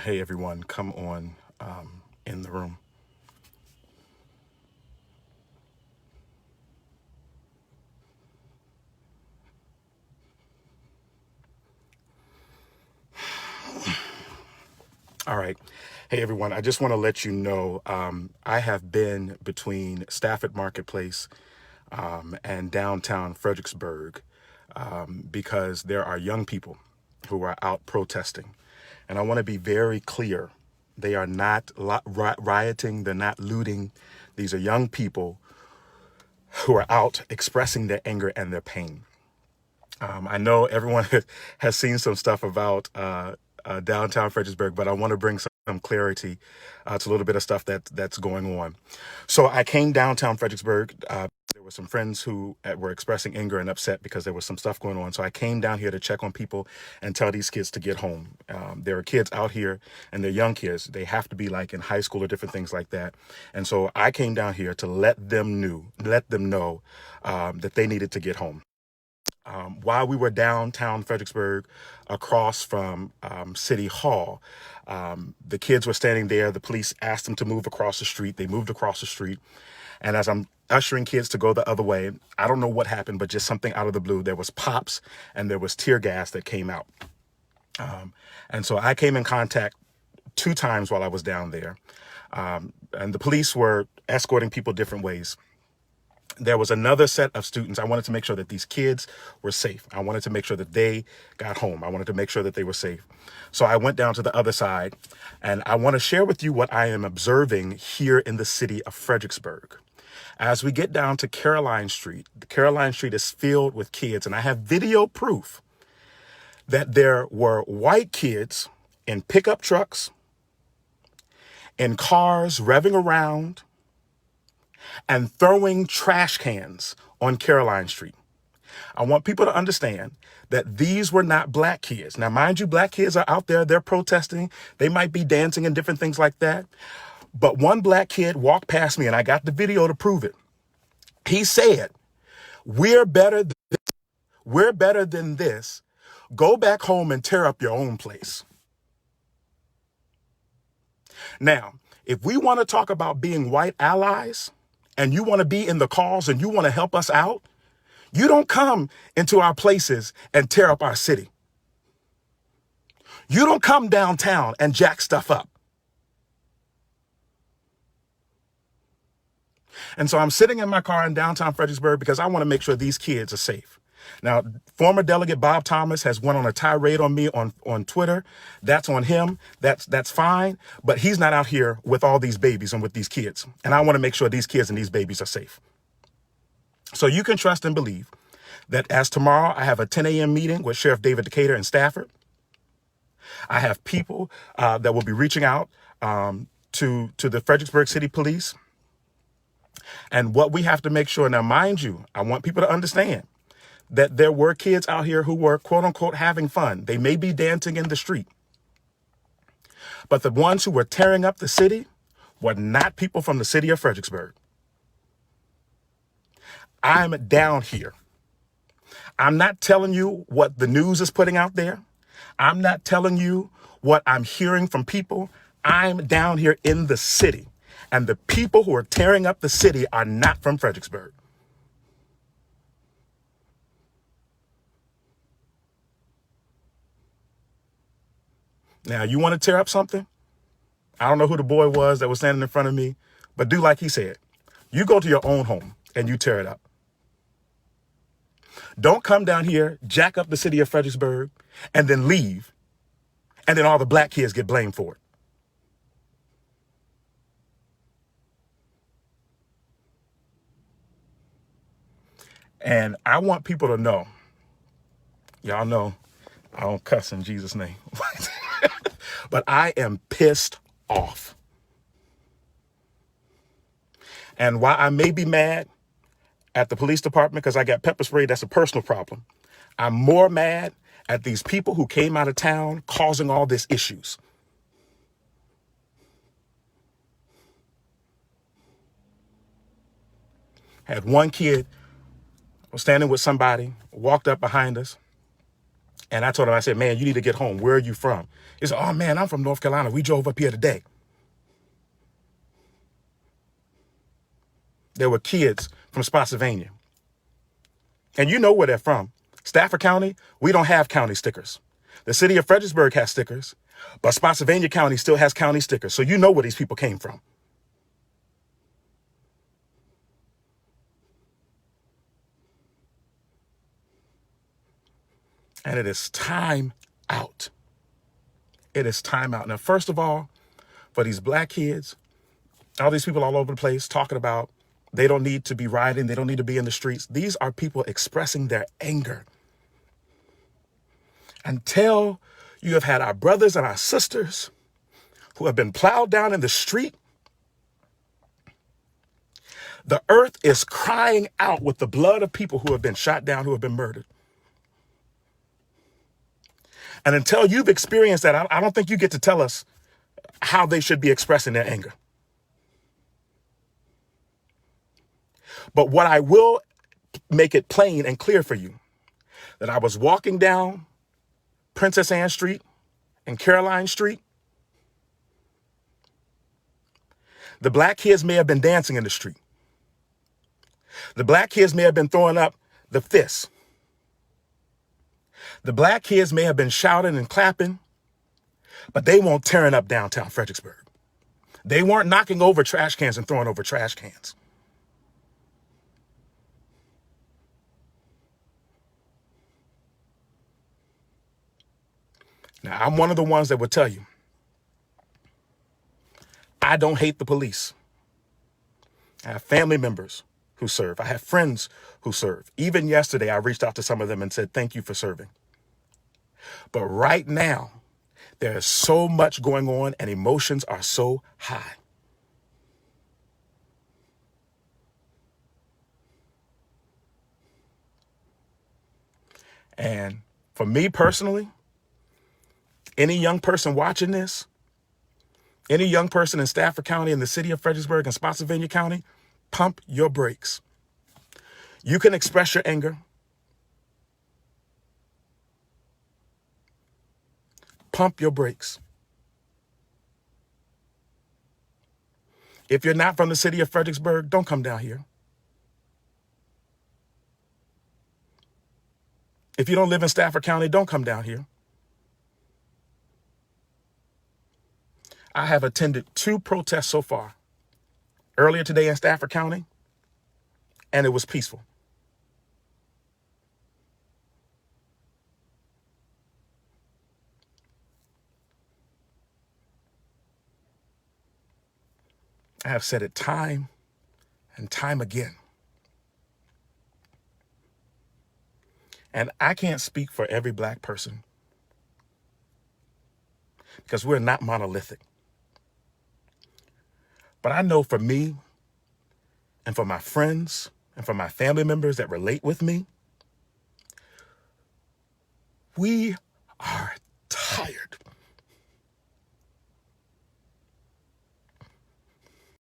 Hey everyone, come on in the room. All right. Hey everyone, I just want to let you know I have been between Stafford Marketplace and downtown Fredericksburg because there are young people who are out protesting. And I want to be very clear. They are not rioting, they're not looting. These are young people who are out expressing their anger and their pain. I know everyone has seen some stuff about downtown Fredericksburg, but I want to bring some clarity to a little bit of stuff that's going on. So I came downtown Fredericksburg. There were some friends who were expressing anger and upset because there was some stuff going on. So I came down here to check on people and tell these kids to get home. There are kids out here, and they're young kids. They have to be like in high school or different things like that. And so I came down here to let them know that they needed to get home. While we were downtown Fredericksburg, across from City Hall, the kids were standing there. The police asked them to move across the street. They moved across the street. And as I'm ushering kids to go the other way, I don't know what happened, but just something out of the blue. There was pops and there was tear gas that came out. And so I came in contact 2 times while I was down there. And the police were escorting people different ways. There was another set of students. I wanted to make sure that these kids were safe. I wanted to make sure that they got home. I wanted to make sure that they were safe. So I went down to the other side, and I want to share with you what I am observing here in the city of Fredericksburg. As we get down to Caroline Street, Caroline Street is filled with kids, and I have video proof that there were white kids in pickup trucks, in cars revving around, and throwing trash cans on Caroline Street. I want people to understand that these were not black kids. Now, mind you, black kids are out there, they're protesting. They might be dancing and different things like that. But one black kid walked past me, and I got the video to prove it. He said, we're better than this. Go back home and tear up your own place. Now, if we want to talk about being white allies, and you want to be in the cause and you want to help us out, you don't come into our places and tear up our city. You don't come downtown and jack stuff up. And so I'm sitting in my car in downtown Fredericksburg because I want to make sure these kids are safe. Now, former Delegate Bob Thomas has went on a tirade on me on Twitter. That's on him. That's fine. But he's not out here with all these babies and with these kids. And I want to make sure these kids and these babies are safe. So you can trust and believe that as tomorrow I have a 10 a.m. meeting with Sheriff David Decatur in Stafford. I have people that will be reaching out to the Fredericksburg City Police. And what we have to make sure, now mind you, I want people to understand that there were kids out here who were, quote unquote, having fun. They may be dancing in the street. But the ones who were tearing up the city were not people from the city of Fredericksburg. I'm down here. I'm not telling you what the news is putting out there. I'm not telling you what I'm hearing from people. I'm down here in the city. And the people who are tearing up the city are not from Fredericksburg. Now, you want to tear up something? I don't know who the boy was that was standing in front of me, but do like he said. You go to your own home and you tear it up. Don't come down here, jack up the city of Fredericksburg, and then leave. And then all the black kids get blamed for it. And I want people to know, y'all know I don't cuss in Jesus' name, but I am pissed off. And while I may be mad at the police department because I got pepper sprayed, that's a personal problem. I'm more mad at these people who came out of town causing all these issues. Had one kid was standing with somebody, walked up behind us, And I told him, I said, man, you need to get home. Where are you from? He said, oh, man, I'm from North Carolina. We drove up here today. There were kids from Spotsylvania. And you know where they're from. Stafford County, we don't have county stickers. The city of Fredericksburg has stickers, but Spotsylvania County still has county stickers. So you know where these people came from. And it is time out. It is time out. Now, first of all, for these black kids, all these people all over the place talking about they don't need to be rioting, they don't need to be in the streets. These are people expressing their anger. Until you have had our brothers and our sisters who have been plowed down in the street, the earth is crying out with the blood of people who have been shot down, who have been murdered. And until you've experienced that, I don't think you get to tell us how they should be expressing their anger. But what I will make it plain and clear for you, that I was walking down Princess Anne Street and Caroline Street. The black kids may have been dancing in the street. The black kids may have been throwing up the fists. The black kids may have been shouting and clapping, but they weren't tearing up downtown Fredericksburg. They weren't knocking over trash cans and throwing over trash cans. Now, I'm one of the ones that would tell you, I don't hate the police. I have family members who serve. I have friends who serve. Even yesterday, I reached out to some of them and said, thank you for serving. But right now, there is so much going on and emotions are so high. And for me personally, any young person watching this, any young person in Stafford County, in the city of Fredericksburg and Spotsylvania County, pump your brakes. You can express your anger. Pump your brakes. If you're not from the city of Fredericksburg, don't come down here. If you don't live in Stafford County, don't come down here. I have attended 2 protests so far. Earlier today in Stafford County, and it was peaceful. I have said it time and time again. And I can't speak for every black person because we're not monolithic. But I know for me and for my friends and for my family members that relate with me, we are tired